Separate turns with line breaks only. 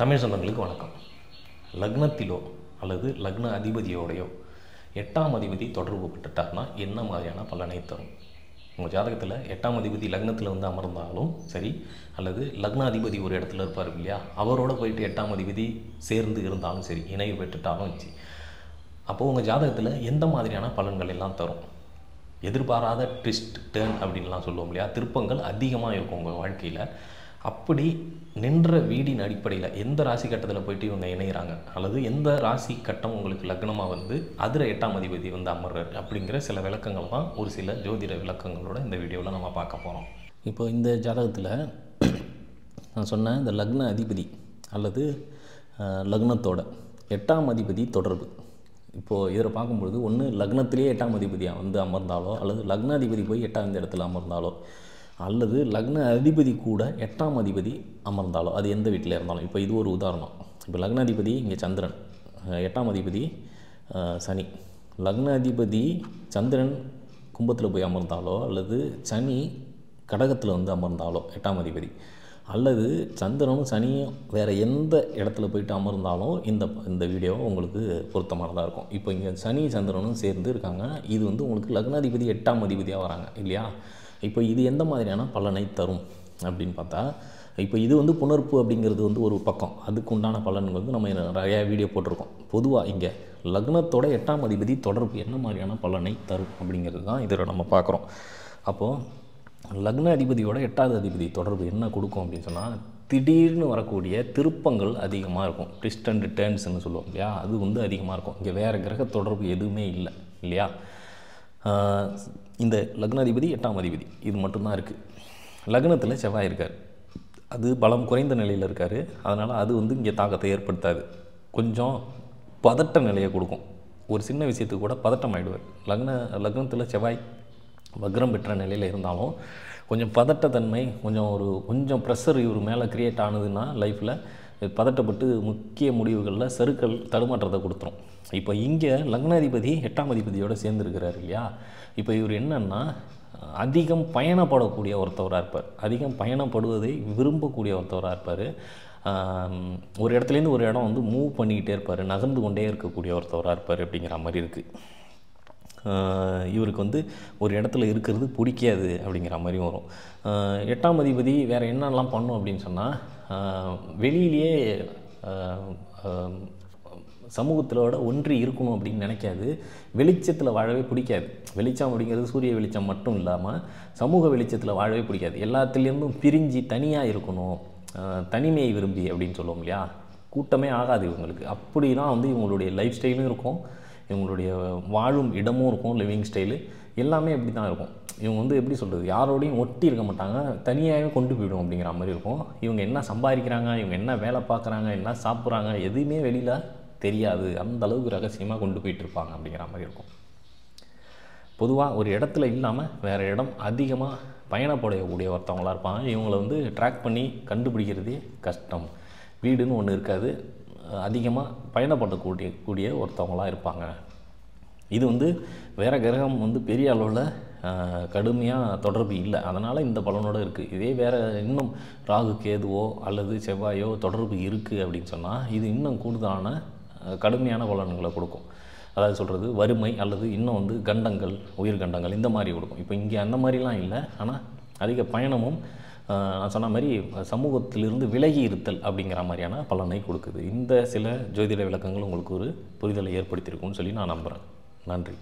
தமிழ் சொந்தங்களுக்கு வணக்கம். லக்னத்திலோ அல்லது லக்ன அதிபதியோடையோ 8ஆம் அதிபதி தொடர்பு பட்டுட்டார்னா என்ன மாதிரியான பலனை தரும்? உங்கள் ஜாதகத்தில் 8ஆம் அதிபதி லக்னத்தில் வந்து அமர்ந்தாலும் சரி, அல்லது லக்ன அதிபதி ஒரு இடத்துல இருப்பார் இல்லையா, அவரோட போயிட்டு 8ஆம் அதிபதி சேர்ந்து இருந்தாலும் சரி, இணைவு பெற்றுட்டாலும் சரி, அப்போது உங்கள் ஜாதகத்தில் எந்த மாதிரியான பலன்கள் எல்லாம் தரும்? எதிர்பாராத ட்விஸ்ட் டேர்ன் அப்படின்லாம் சொல்லுவோம் இல்லையா, திருப்பங்கள் அதிகமாக இருக்கும் உங்கள் வாழ்க்கையில். அப்படி நின்ற வீடின் அடிப்படையில் எந்த ராசி கட்டத்தில் போயிட்டு இவங்க இணைகிறாங்க, அல்லது எந்த ராசி கட்டம் உங்களுக்கு லக்னமாக வந்து அதில் 8ஆம் அதிபதி வந்து அமர்றாரு அப்படிங்கிற சில விளக்கங்கள் தான் ஒரு சில ஜோதிட விளக்கங்களோட இந்த வீடியோவில் நம்ம பார்க்க போகிறோம். இப்போ இந்த ஜாதகத்தில் நான் சொன்ன இந்த லக்ன அதிபதி அல்லது லக்னத்தோட 8ஆம் அதிபதி தொடர்பு, இப்போது இதில் பார்க்கும்பொழுது ஒன்று லக்னத்திலே 8ஆம் அதிபதியாக வந்து அமர்ந்தாலோ, அல்லது லக்னாதிபதி போய் 8ஆம் இடத்துல அமர்ந்தாலோ, அல்லது லக்ன அதிபதி கூட 8ஆம் அதிபதி அமர்ந்தாலோ, அது எந்த வீட்டில் இருந்தாலும். இப்போ இது ஒரு உதாரணம். இப்போ லக்னாதிபதி இங்கே சந்திரன், 8ஆம் அதிபதி சனி. லக்ன அதிபதி சந்திரன் கும்பத்தில் போய் அமர்ந்தாலோ, அல்லது சனி கடகத்தில் வந்து அமர்ந்தாலோ 8ஆம் அதிபதி, அல்லது சந்திரனும் சனியும் வேறு எந்த இடத்துல போயிட்டு அமர்ந்தாலும் இந்த வீடியோ உங்களுக்கு பொருத்தமானதாக இருக்கும். இப்போ இங்கே சனி சந்திரனும் சேர்ந்து இருக்காங்க. இது வந்து உங்களுக்கு லக்னாதிபதி 8ஆம் அதிபதியாக வராங்க இல்லையா. இப்போ இது எந்த மாதிரியான பலனை தரும் அப்படின்னு பார்த்தா, இப்போ இது வந்து புணர்ப்பு அப்படிங்கிறது வந்து ஒரு பக்கம், அதுக்கு உண்டான பலன்கள் வந்து நம்ம நிறையா வீடியோ போட்டிருக்கோம். பொதுவாக இங்கே லக்னத்தோட 8ஆம் அதிபதி தொடர்பு என்ன மாதிரியான பலனை தரும் அப்படிங்கிறது தான் இதில் நம்ம பார்க்குறோம். அப்போது லக்ன அதிபதியோட 8ஆவது அதிபதி தொடர்பு என்ன கொடுக்கும் அப்படின்னு சொன்னால், திடீர்னு வரக்கூடிய திருப்பங்கள் அதிகமாக இருக்கும். ட்விஸ்ட் அண்ட் டேர்ன்ஸ்ன்னு சொல்லுவோம் இல்லையா, அது வந்து அதிகமாக இருக்கும். இங்கே வேறு கிரக தொடர்பு எதுவுமே இல்லை இல்லையா. இந்த லக்னாதிபதி 8ஆம் அதிபதி இது மட்டும்தான் இருக்குது. லக்னத்தில் செவ்வாய் இருக்கார், அது பலம் குறைந்த நிலையில் இருக்கார். அதனால் அது வந்து இங்கே தாக்கத்தை ஏற்படுத்தாது. கொஞ்சம் பதட்ட நிலையை கொடுக்கும். ஒரு சின்ன விஷயத்துக்கு கூட பதட்டம் ஆகிடுவார். லக்னத்தில் செவ்வாய் வக்ரம் பெற்ற நிலையில் இருந்தாலும் கொஞ்சம் பதட்டத்தன்மை, கொஞ்சம் ப்ரெஷர் இவர் மேலே க்ரியேட் ஆனதுன்னா லைஃப்பில் பதட்டப்பட்டு முக்கிய முடிவுகளில் சறுக்கல் தடுமாற்றத்தை கொடுத்துரும். இப்போ இங்கே லக்னாதிபதி 8ஆம் அதிபதியோடு சேர்ந்துருக்கிறார் இல்லையா. இப்போ இவர் என்னென்னா அதிகம் பயணப்படக்கூடிய ஒருத்தவராக இருப்பார். அதிகம் பயணப்படுவதை விரும்பக்கூடிய ஒருத்தவராக இருப்பார். ஒரு இடத்துலேருந்து ஒரு இடம் வந்து மூவ் பண்ணிக்கிட்டே இருப்பார், நகர்ந்து கொண்டே இருக்கக்கூடிய ஒருத்தவராக இருப்பார் அப்படிங்கிற மாதிரி இருக்குது. இவருக்கு வந்து ஒரு இடத்துல இருக்கிறது பிடிக்காது அப்படிங்கிற மாதிரி வரும். 8ஆம் அதிபதி வேறு என்னெல்லாம் பண்ணும் அப்படின்னு சொன்னால், வெளியிலேயே சமூகத்திலோட ஒன்றி இருக்கணும் அப்படின்னு நினைக்காது. வெளிச்சத்தில் வாழவே பிடிக்காது. வெளிச்சம் அப்படிங்கிறது சூரிய வெளிச்சம் மட்டும் இல்லாமல் சமூக வெளிச்சத்தில் வாழவே பிடிக்காது. எல்லாத்துலேருந்தும் பிரிஞ்சு தனியாக இருக்கணும், தனிமையை விரும்பி அப்படின்னு சொல்லுவோம் இல்லையா. கூட்டமே ஆகாது இவங்களுக்கு. அப்படி தான் வந்து இவங்களுடைய லைஃப் ஸ்டைலும் இருக்கும், இவங்களுடைய வாழும் இடமும் இருக்கும், லிவிங் ஸ்டைலு எல்லாமே எப்படி தான் இருக்கும். இவங்க வந்து எப்படி சொல்கிறது, யாரோடையும் ஒட்டி இருக்க மாட்டாங்க, தனியாகவே கொண்டு போய்டும் அப்படிங்கிற மாதிரி இருக்கும். இவங்க என்ன சம்பாதிக்கிறாங்க, இவங்க என்ன வேலை பார்க்குறாங்க, என்ன சாப்பிட்றாங்க, எதுவுமே வெளியில் தெரியாது. அந்த அளவுக்கு ரகசியமாக கொண்டு போயிட்டு இருப்பாங்க அப்படிங்கிற மாதிரி இருக்கும். பொதுவாக ஒரு இடத்துல இல்லாமல் வேறு இடம் அதிகமாக பயணப்படக்கூடிய ஒருத்தவங்களாக இருப்பாங்க. இவங்களை வந்து ட்ராக் பண்ணி கண்டுபிடிக்கிறதே கஷ்டம். வீடுன்னு ஒன்று இருக்காது, அதிகமாக பயணப்படக்கூடிய ஒருத்தவங்களாக இருப்பாங்க. இது வந்து வேறு கிரகம் வந்து பெரிய அளவில் கடுமையாக தொடர்பு இல்லை, அதனால் இந்த பலனோடு இருக்குது. இதே வேறு இன்னும் ராகு கேதுவோ அல்லது செவ்வாயோ தொடர்பு இருக்குது அப்படின்னு சொன்னால், இது இன்னும் கூடுதலான கடுமையான பலன்களை கொடுக்கும். அதாவது சொல்கிறது வறுமை அல்லது இன்னும் வந்து கண்டங்கள், உயிர்கண்டங்கள் இந்த மாதிரி கொடுக்கும். இப்போ இங்கே அந்த மாதிரிலாம் இல்லை, ஆனால் அதிக பயணமும் நான் சொன்ன மாதிரி சமூகத்திலிருந்து விலகி இருத்தல் அப்படிங்கிற மாதிரியான பலனை கொடுக்குது. இந்த சில ஜோதிட விளக்கங்கள் உங்களுக்கு ஒரு புரிதலை ஏற்படுத்தியிருக்கும்னு சொல்லி நான் நம்புகிறேன். நன்றி.